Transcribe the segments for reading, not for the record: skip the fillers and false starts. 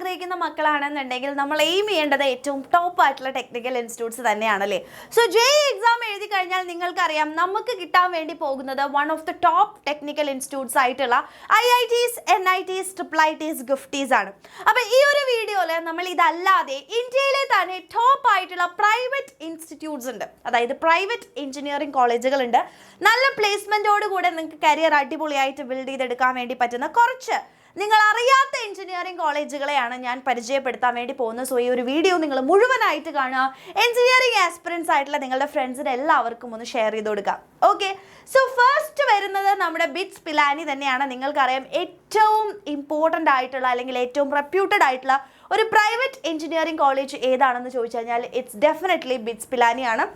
ആഗ്രഹിക്കുന്ന മക്കളാണെന്നുണ്ടെങ്കിൽ നമ്മൾ എയിം ചെയ്യേണ്ടത് ഏറ്റവും ടോപ്പ് ആയിട്ടുള്ള ടെക്നിക്കൽ ഇൻസ്റ്റിറ്റ്യൂട്ട്സ് തന്നെയാണല്ലേ. സോ JEE എക്സാം എഴുതി കഴിഞ്ഞാൽ നിങ്ങൾക്കറിയാം നമുക്ക് കിട്ടാൻ വേണ്ടി പോകുന്നത് one of the top technical institutes ആയിട്ടുള്ള IITs, NITs, IIITs, GIFTs ആണ്. അപ്പോൾ ഈ ഒരു വീഡിയോയിൽ നമ്മൾ ഇതല്ലാതെ ഇന്ത്യയിലെ തന്നെ ടോപ്പ് ആയിട്ടുള്ള പ്രൈവറ്റ് ഇൻസ്റ്റിറ്റ്യൂട്ട്സ് ഉണ്ട്, അതായത് പ്രൈവറ്റ് എഞ്ചിനീയറിംഗ് കോളേജുകൾ ഉണ്ട്. നല്ല പ്ലേസ്മെൻറ്റോട് കൂടെ നിങ്ങൾക്ക് കരിയർ അടിപൊളിയായിട്ട് ബിൽഡ് ചെയ്തെടുക്കാൻ വേണ്ടി പറ്റുന്ന കുറച്ച് നിങ്ങൾ അറിയാത്ത എഞ്ചിനീയറിംഗ് കോളേജുകളെയാണ് ഞാൻ പരിചയപ്പെടുത്താൻ വേണ്ടി പോകുന്നത്. സോ ഈ ഒരു വീഡിയോ നിങ്ങൾ മുഴുവനായിട്ട് കാണുക. എഞ്ചിനീയറിംഗ് ആസ്പിറൻസ് ആയിട്ടുള്ള നിങ്ങളുടെ ഫ്രണ്ട്സിന് എല്ലാവർക്കും ഒന്ന് ഷെയർ ചെയ്ത് കൊടുക്കാം. ഓക്കെ, സോ ഫസ്റ്റ് വരുന്നത് നമ്മുടെ ബിറ്റ്സ് പിലാനി തന്നെയാണ്. നിങ്ങൾക്കറിയാം ഏറ്റവും ഇമ്പോർട്ടൻ്റ് ആയിട്ടുള്ള അല്ലെങ്കിൽ ഏറ്റവും റെപ്യൂട്ടഡ് ആയിട്ടുള്ള ഒരു പ്രൈവറ്റ് എഞ്ചിനീയറിംഗ് കോളേജ് ഏതാണെന്ന് ചോദിച്ചു കഴിഞ്ഞാൽ ഇറ്റ്സ് ഡെഫിനറ്റ്ലി ബിറ്റ്സ് പിലാനിയാണ്.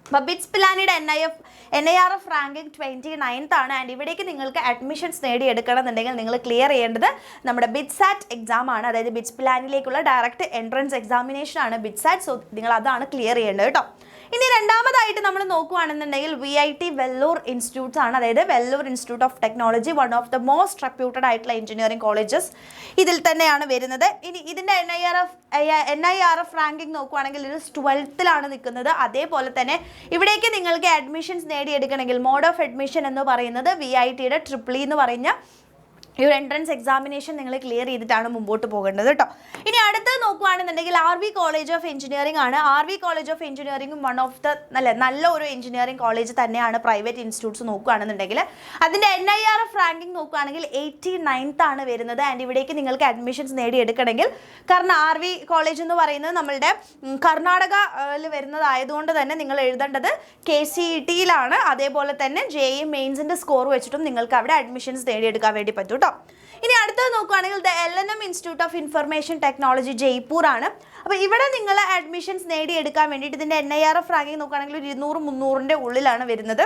അപ്പോൾ ബിറ്റ്സ് പിലാനിയുടെ NIRF റാങ്കിങ് 29th ആണ്. ആൻഡ് ഇവിടേക്ക് നിങ്ങൾക്ക് അഡ്മിഷൻസ് നേടിയെടുക്കണം എന്നുണ്ടെങ്കിൽ നിങ്ങൾ ക്ലിയർ ചെയ്യേണ്ടത് നമ്മുടെ BITSAT എക്സാം ആണ്. അതായത് ബിറ്റ്സ് പിലാനിലേക്കുള്ള ഡയറക്റ്റ് എൻട്രൻസ് എക്സാമിനേഷൻ ആണ് BITSAT. സോ നിങ്ങൾ അതാണ് ക്ലിയർ ചെയ്യേണ്ടത് കേട്ടോ. ഇനി രണ്ടാമതായിട്ട് നമ്മൾ നോക്കുകയാണെന്നുണ്ടെങ്കിൽ VIT വെല്ലൂർ ഇൻസ്റ്റിറ്റ്യൂട്ട്സ് ആണ്. അതായത് Vellore institute of technology, one of the most reputed ആയിട്ടുള്ള എഞ്ചിനീയറിംഗ് കോളേജസ് ഇതിൽ തന്നെയാണ് വരുന്നത്. ഇനി ഇതിൻ്റെ NIRF റാങ്കിങ് നോക്കുകയാണെങ്കിൽ ഇത് 12th നിൽക്കുന്നത്. അതേപോലെ തന്നെ ഇവിടേക്ക് നിങ്ങൾക്ക് അഡ്മിഷൻസ് നേടിയെടുക്കണമെങ്കിൽ മോഡ് ഓഫ് അഡ്മിഷൻ എന്ന് പറയുന്നത് VITയുടെ EEE എന്ന് പറഞ്ഞ ഈ ഒരു എൻട്രൻസ് എക്സാമിനേഷൻ നിങ്ങൾ ക്ലിയർ ചെയ്തിട്ടാണ് മുമ്പോട്ട് പോകേണ്ടത് കേട്ടോ. ഇനി അടുത്തത് നോക്കുകയാണെന്നുണ്ടെങ്കിൽ RV കോളേജ് ഓഫ് എഞ്ചിനീയറിംഗ് ആണ്. RV കോളേജ് ഓഫ് എഞ്ചിനീയറിംഗും വൺ ഓഫ് ദ നല്ല ഒരു എഞ്ചിനീയറിംഗ് കോളേജ് തന്നെയാണ് പ്രൈവറ്റ് ഇൻസ്റ്റിറ്റ്യൂട്ട്സ് നോക്കുകയാണെന്നുണ്ടെങ്കിൽ. അതിൻ്റെ NIRF റാങ്കിങ് നോക്കുകയാണെങ്കിൽ 89th ആണ് വരുന്നത്. ആൻഡ് ഇവിടേക്ക് നിങ്ങൾക്ക് അഡ്മിഷൻസ് നേടിയെടുക്കണമെങ്കിൽ, കാരണം RV കോളേജ് എന്ന് പറയുന്നത് നമ്മളുടെ കർണാടകയിൽ വരുന്നതായതുകൊണ്ട് തന്നെ നിങ്ങൾ എഴുതേണ്ടത് KCETയിലാണ്. അതേപോലെ തന്നെ JEE മെയിൻസിൻ്റെ സ്കോർ വെച്ചിട്ടും നിങ്ങൾക്ക് അവിടെ അഡ്മിഷൻസ് നേടിയെടുക്കാൻ വേണ്ടി പറ്റും കേട്ടോ. ഇനി അടുത്തത് നോക്കുകയാണെങ്കിൽ the LNM institute of information technology Jaipur ആണ്. അപ്പോൾ ഇവിടെ നിങ്ങൾ അഡ്മിഷൻസ് നേടിയെടുക്കാൻ വേണ്ടിയിട്ട് ഇതിൻ്റെ NIRF റാങ്കിങ് നോക്കുകയാണെങ്കിൽ 200-300ൻ്റെ ഉള്ളിലാണ് വരുന്നത്.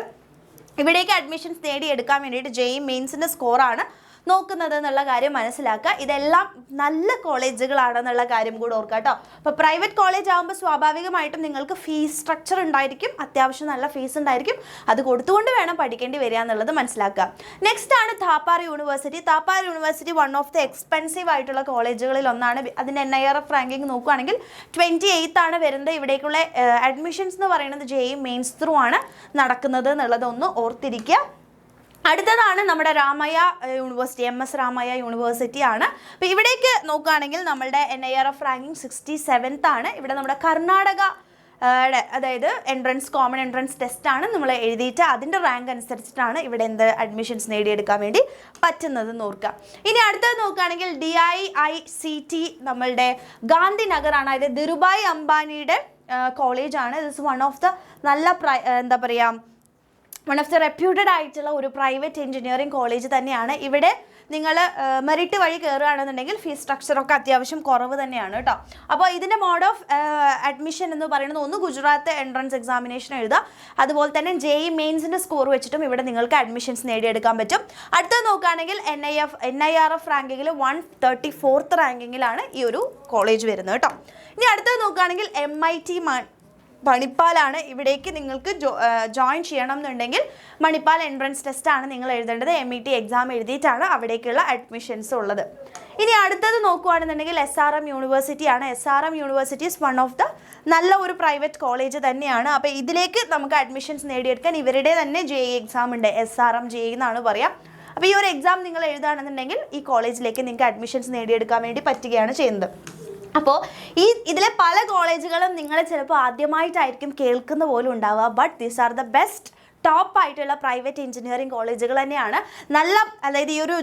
ഇവിടേക്ക് അഡ്മിഷൻസ് നേടിയെടുക്കാൻ വേണ്ടിയിട്ട് JEE മെയിൻസിൻ്റെ സ്കോറാണ് നോക്കുന്നത് എന്നുള്ള കാര്യം മനസ്സിലാക്കുക. ഇതെല്ലാം നല്ല കോളേജുകളാണെന്നുള്ള കാര്യം കൂടെ ഓർക്കുക കേട്ടോ. അപ്പോൾ പ്രൈവറ്റ് കോളേജ് ആകുമ്പോൾ സ്വാഭാവികമായിട്ടും നിങ്ങൾക്ക് ഫീസ് സ്ട്രക്ചർ ഉണ്ടായിരിക്കും, അത്യാവശ്യം നല്ല ഫീസ് ഉണ്ടായിരിക്കും. അത് കൊടുത്തുകൊണ്ട് വേണം പഠിക്കേണ്ടി വരിക എന്നുള്ളത് മനസ്സിലാക്കുക. നെക്സ്റ്റ് ആണ് Thapar university. Thapar university one of the expensive ആയിട്ടുള്ള കോളേജുകളിൽ ഒന്നാണ്. അതിൻ്റെ NIRF റാങ്കിങ് നോക്കുകയാണെങ്കിൽ 28th ആണ് വരുന്നത്. ഇവിടേക്കുള്ള അഡ്മിഷൻസ് എന്ന് പറയുന്നത് JEE മെയിൻസ് ത്രൂ ആണ് നടക്കുന്നത് എന്നുള്ളതൊന്ന് ഓർത്തിരിക്കുക. അടുത്തതാണ് നമ്മുടെ Ramaiah university, MS Ramaiah university ആണ്. അപ്പോൾ ഇവിടേക്ക് നോക്കുകയാണെങ്കിൽ നമ്മളുടെ NIRF റാങ്കിങ് 67th ആണ്. ഇവിടെ നമ്മുടെ കർണാടക അതായത് കോമൺ എൻട്രൻസ് ടെസ്റ്റ് ആണ് നമ്മൾ എഴുതിയിട്ട് അതിൻ്റെ റാങ്ക് അനുസരിച്ചിട്ടാണ് ഇവിടെ അഡ്മിഷൻസ് നേടിയെടുക്കാൻ വേണ്ടി പറ്റുന്നത് ഓർക്കുക. ഇനി അടുത്തത് നോക്കുകയാണെങ്കിൽ DIICT നമ്മളുടെ ഗാന്ധിനഗർ ആണ്. അതായത് ധീരുഭായ് അംബാനിയുടെ കോളേജാണ്. ദിസ് വൺ ഓഫ് ദ നല്ല എന്താ പറയുക വൺ ഓഫ് ദ റെപ്യൂട്ടഡ് ആയിട്ടുള്ള ഒരു പ്രൈവറ്റ് എഞ്ചിനീയറിംഗ് കോളേജ് തന്നെയാണ്. ഇവിടെ നിങ്ങൾ മെറിറ്റ് വഴി കയറുകയാണെന്നുണ്ടെങ്കിൽ ഫീസ് സ്ട്രക്ചറൊക്കെ അത്യാവശ്യം കുറവ് തന്നെയാണ് കേട്ടോ. അപ്പോൾ ഇതിൻ്റെ മോഡ് ഓഫ് അഡ്മിഷൻ എന്ന് പറയുന്നത് ഒന്ന് ഗുജറാത്ത് എൻട്രൻസ് എക്സാമിനേഷൻ എഴുതുക, അതുപോലെ തന്നെ JEE മെയിൻസിൻ്റെ സ്കോർ വെച്ചിട്ടും ഇവിടെ നിങ്ങൾക്ക് അഡ്മിഷൻസ് നേടിയെടുക്കാൻ പറ്റും. അടുത്തത് നോക്കുകയാണെങ്കിൽ NIRF റാങ്കിങ്ങിൽ 134th റാങ്കിങ്ങിലാണ് ഈ ഒരു കോളേജ് വരുന്നത് കേട്ടോ. ഇനി അടുത്തത് നോക്കുകയാണെങ്കിൽ MIT മണിപ്പാലാണ്. ഇവിടേക്ക് നിങ്ങൾക്ക് ജോയിൻ ചെയ്യണം എന്നുണ്ടെങ്കിൽ മണിപ്പാൽ എൻട്രൻസ് ടെസ്റ്റാണ് നിങ്ങൾ എഴുതേണ്ടത്. MET എക്സാം എഴുതിയിട്ടാണ് അവിടേക്കുള്ള അഡ്മിഷൻസ് ഉള്ളത്. ഇനി അടുത്തത് നോക്കുകയാണെന്നുണ്ടെങ്കിൽ SRM യൂണിവേഴ്സിറ്റി ആണ്. SRM university is one of the നല്ല ഒരു പ്രൈവറ്റ് കോളേജ് തന്നെയാണ്. അപ്പോൾ ഇതിലേക്ക് നമുക്ക് അഡ്മിഷൻസ് നേടിയെടുക്കാൻ ഇവരുടെ തന്നെ JEE എക്സാം ഉണ്ട്. SRM JEE എന്നാണ് പറയുക. അപ്പോൾ ഈ ഒരു എക്സാം നിങ്ങൾ എഴുതുകയാണെന്നുണ്ടെങ്കിൽ ഈ കോളേജിലേക്ക് നിങ്ങൾക്ക് അഡ്മിഷൻസ് നേടിയെടുക്കാൻ വേണ്ടി പറ്റുകയാണ് ചെയ്യുന്നത്. അപ്പോൾ ഇതിലെ പല കോളേജുകളും നിങ്ങൾ ചിലപ്പോൾ ആദ്യമായിട്ടായിരിക്കും കേൾക്കുന്ന പോലും ഉണ്ടാവുക. But these are the best top ആയിട്ടുള്ള പ്രൈവറ്റ് എഞ്ചിനീയറിംഗ് കോളേജുകൾ തന്നെയാണ്. നല്ല അതായത് ഈ ഒരു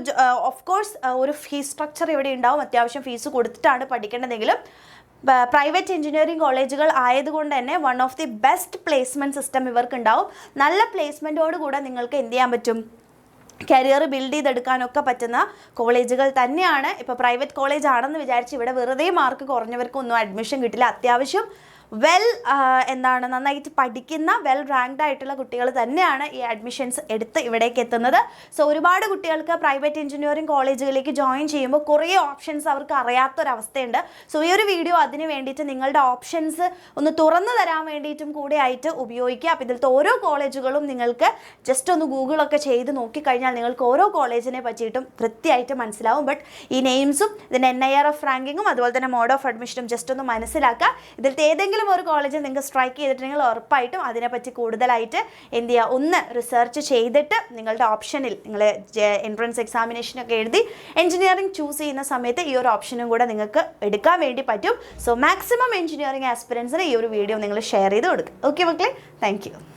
ഓഫ് കോഴ്സ് ഒരു ഫീസ് സ്ട്രക്ചർ ഇവിടെ ഉണ്ടാവും, അത്യാവശ്യം ഫീസ് കൊടുത്തിട്ടാണ് പഠിക്കേണ്ടതെങ്കിലും പ്രൈവറ്റ് എഞ്ചിനീയറിംഗ് കോളേജുകൾ ആയതുകൊണ്ട് തന്നെ one of the best placement system ഇവർക്ക് ഉണ്ടാവും. നല്ല പ്ലേസ്മെൻറ്റോട് കൂടെ നിങ്ങൾക്ക് എന്ത് ചെയ്യാൻ പറ്റും, കരിയർ ബിൽഡ് ചെയ്തെടുക്കാനൊക്കെ പറ്റുന്ന കോളേജുകൾ തന്നെയാണ്. ഇപ്പോൾ പ്രൈവറ്റ് കോളേജ് ആണെന്ന് വിചാരിച്ച് ഇവിടെ വെറുതെ മാർക്ക് കുറഞ്ഞവർക്കൊന്നും അഡ്മിഷൻ കിട്ടില്ല. അത്യാവശ്യം നന്നായിട്ട് പഠിക്കുന്ന റാങ്ക്ഡ് ആയിട്ടുള്ള കുട്ടികൾ തന്നെയാണ് ഈ അഡ്മിഷൻസ് എടുത്ത് ഇവിടേക്ക് എത്തുന്നത്. സോ ഒരുപാട് കുട്ടികൾക്ക് പ്രൈവറ്റ് എഞ്ചിനീയറിംഗ് കോളേജുകളിലേക്ക് ജോയിൻ ചെയ്യുമ്പോൾ കുറേ ഓപ്ഷൻസ് അവർക്ക് അറിയാത്തൊരവസ്ഥയുണ്ട്. സോ ഈ ഒരു വീഡിയോ അതിന് വേണ്ടിയിട്ട് നിങ്ങളുടെ ഓപ്ഷൻസ് ഒന്ന് തുറന്നു തരാൻ വേണ്ടിയിട്ടും കൂടെ ആയിട്ട് ഉപയോഗിക്കുക. അപ്പോൾ ഇതിലത്തെ ഓരോ കോളേജുകളും നിങ്ങൾക്ക് ജസ്റ്റ് ഒന്ന് ഗൂഗിളൊക്കെ ചെയ്ത് നോക്കിക്കഴിഞ്ഞാൽ നിങ്ങൾക്ക് ഓരോ കോളേജിനെ പറ്റിയിട്ടും കൃത്യമായിട്ട് മനസ്സിലാവും. ബട്ട് ഈ നെയിംസും ഇതിൻ്റെ NIRF റാങ്കിങ്ങും അതുപോലെ തന്നെ മോഡ് ഓഫ് അഡ്മിഷനും ജസ്റ്റ് ഒന്ന് മനസ്സിലാക്കുക. ഇതിലത്തെ ഏതെങ്കിലും ഒരു കോളേജിൽ നിങ്ങൾക്ക് സ്ട്രൈക്ക് ചെയ്തിട്ടുണ്ടെങ്കിൽ ഉറപ്പായിട്ടും അതിനെപ്പറ്റി കൂടുതലായിട്ട് എന്ത് ചെയ്യുക, ഒന്ന് റിസർച്ച് ചെയ്തിട്ട് നിങ്ങളുടെ ഓപ്ഷനിൽ നിങ്ങൾ എൻട്രൻസ് എക്സാമിനേഷനൊക്കെ എഴുതി എഞ്ചിനീയറിംഗ് ചൂസ് ചെയ്യുന്ന സമയത്ത് ഈ ഒരു ഓപ്ഷനും കൂടെ നിങ്ങൾക്ക് എടുക്കാൻ വേണ്ടി പറ്റും. സോ മാക്സിമം എഞ്ചിനീയറിംഗ് ആസ്പിരൻസിന് ഈ ഒരു വീഡിയോ നിങ്ങൾ ഷെയർ ചെയ്ത് കൊടുക്കുക. ഓക്കെ മക്കളെ, താങ്ക് യു.